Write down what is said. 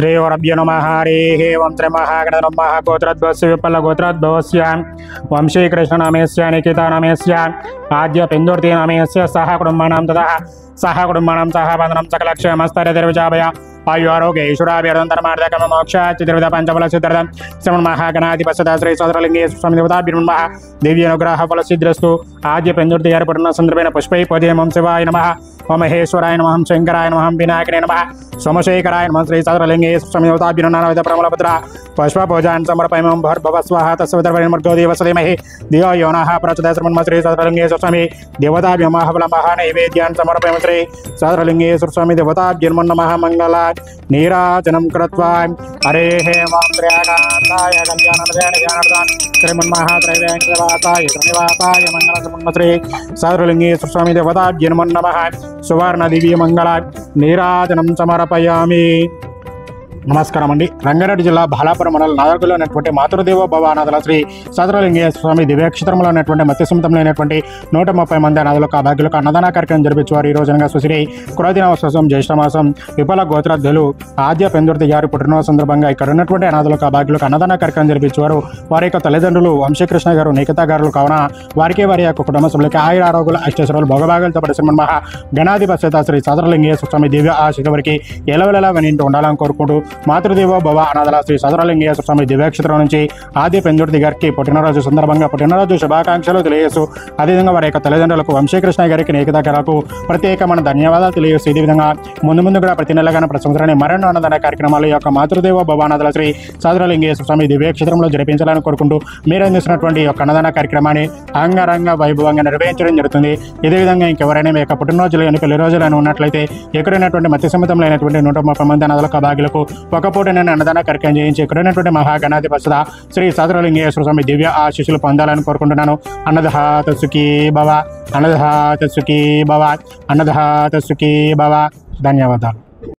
श्रीगुरुभ्यो नमः। हरिः ओं। श्रीमहागणपतये गोत्रोद्भवस्य विप्लवगोत्रोद्भवस्य वंशीकृष्णनामस्य निकितानामस्य आद्य पेन्दुर्तिनामस्य सह कुटुम्बानां ततः सह कुटुम्बानां सह बन्धनं सकलक्षेमस्तैर्विजाभय आयुरारोग्य ईश्वराभिरन्तरमार्धकम मोक्षाच्चितिर्विध पंचफलसिद्ध्यर्थं श्रीमन्महागणाधिपतिः श्री सौत्रलिंगे स्वामी देवताभ्युन्मः दिव्यानुग्रह फलसिद्धिरस्तु। आद्य पेन्दुर्ति ఏర్పడిన సందర్భమైన పుష్పై పదేమం శివాయ నమః ఓం మహేశ్వరాయ నమః శంకరాయ నమః వినాయకాయ నమః సోమశేఖరాయ నమః శ్రీ సౌత్రలింగే స్వామి దేవతాభ్యున్నానావిధ ప్రమలపత్ర పుష్ప పూజాన్ సమర్పయామి భర్భవ స్వాహ తస్సవితర్వణమర్గో దేవసలేమహి ధియో యో నః ప్రచోదయాత్ శ్రీమన్ శ్రీ సౌత్రలింగే స్వామి దేవతాభ్యుమః ఫలమః నైవేద్యాన్ సమర్పయామి శ్రీ సౌత్రలింగే స్వామి దేవతాభ్యున్మో నమః మంగళ నీరాజనం కృత్వా హరేః ఓం శ్రీకాంతాయ కళ్యాణాయ శ్రీమన్మహాత్రైవేంకటవాసాయ శ్రీనివాసాయ మంగళ శ్రీ సౌత్రలింగే స్వామి దేవతాభ్యున్మో నమః సువర్ణ దివ్య మంగళ నీరాజనం సమర్పయామి। నమస్కారం అండి। రంగారెడ్డి జిల్లా బాలాపురం మండలం నాదర్గులో ఉన్నటువంటి మాతృదేవో భవ అనాథల శ్రీ సౌత్రలింగేయ స్వామి దివ్యక్షేత్రంలో ఉన్నటువంటి మత్స్యసముద్రంలో అయినటువంటి 130 మంది అనాథులకు భాగ్యులకు అన్నదాన కార్యక్రమం జరిపించేవారు। ఈ రోజున సుశ్రీ క్రోధినవసం జ్యేష్ఠమాసం విపుల గోత్రాధ్యులు ఆద్య పెందుర్తి గారి పుట్టినరోజు సందర్భంగా ఇక్కడ ఉన్నటువంటి అనాథులకు భాగ్యులకు అన్నదాన కార్యక్రమం జరిపించేవారు। వారి యొక్క తల్లిదండ్రులు వంశీకృష్ణ గారు నిఖితా గారు కావున వారికి వారి యొక్క కుటుంబ సభ్యులకి ఆయుర ఆరోగ్యాలు అష్టైశ్వర్యాలు భోగభాగాలతో పాటు శ్రీమన్మహా గణాధిపతి శ్రీ సౌత్రలింగేయ స్వామి దివ్య ఆశీస్సుల వారికి ఎలవెలలా వినింటూ ఉండాలని కోరుకుంటూ మాతృదేవో భవ అనాథల శ్రీ సౌత్రలింగేయ స్వామి దివ్యక్షేత్రం నుంచి ఆద్య పెందుర్తి గారికి పుట్టినరోజు సందర్భంగా పుట్టినరోజు శుభాకాంక్షలు తెలియజేస్తూ అదేవిధంగా వారి యొక్క తల్లిదండ్రులకు వంశీకృష్ణ గారికి నిఖితా గారికి ప్రత్యేకమైన ధన్యవాదాలు తెలియజేస్తూ ఇదే విధంగా ముందు కూడా ప్రతి నెలగానే ప్రతి సంవత్సరాన్ని మరెన్నో అన్నదాన కార్యక్రమాలు ఈ యొక్క మాతృదేవో భవ అనాథల శ్రీ సౌత్రలింగేయ స్వామి దివ్యక్షేత్రంలో జరిపించాలని కోరుకుంటూ మీరు అందిస్తున్నటువంటి యొక్క అన్నదాన కార్యక్రమాన్ని అంగరంగ వైభవంగా నిర్వహించడం జరుగుతుంది। ఇదే విధంగా ఇంకెవరైనా మీ యొక్క పుట్టినరోజులు కానీ పెళ్లి రోజులను ఉన్నట్లయితే ఎక్కడైనటువంటి మత్స్య సముద్రంలో అయినటువంటి 130 మంది అనాథులకు భాగ్యులకు ఒక పూట నేను అన్నదాన కార్యక్రమం చేయించి ఎక్కడైనటువంటి మహాగణాధిపతి శ్రీ సౌత్రలింగేయ స్వామి దివ్య ఆశీస్సులు పొందాలని కోరుకుంటున్నాను। అన్నదహాత సుఖీ భవ, అన్నదహాత సుఖీ భవ, అన్నదహాత సుఖీ భవ। ధన్యవాదాలు।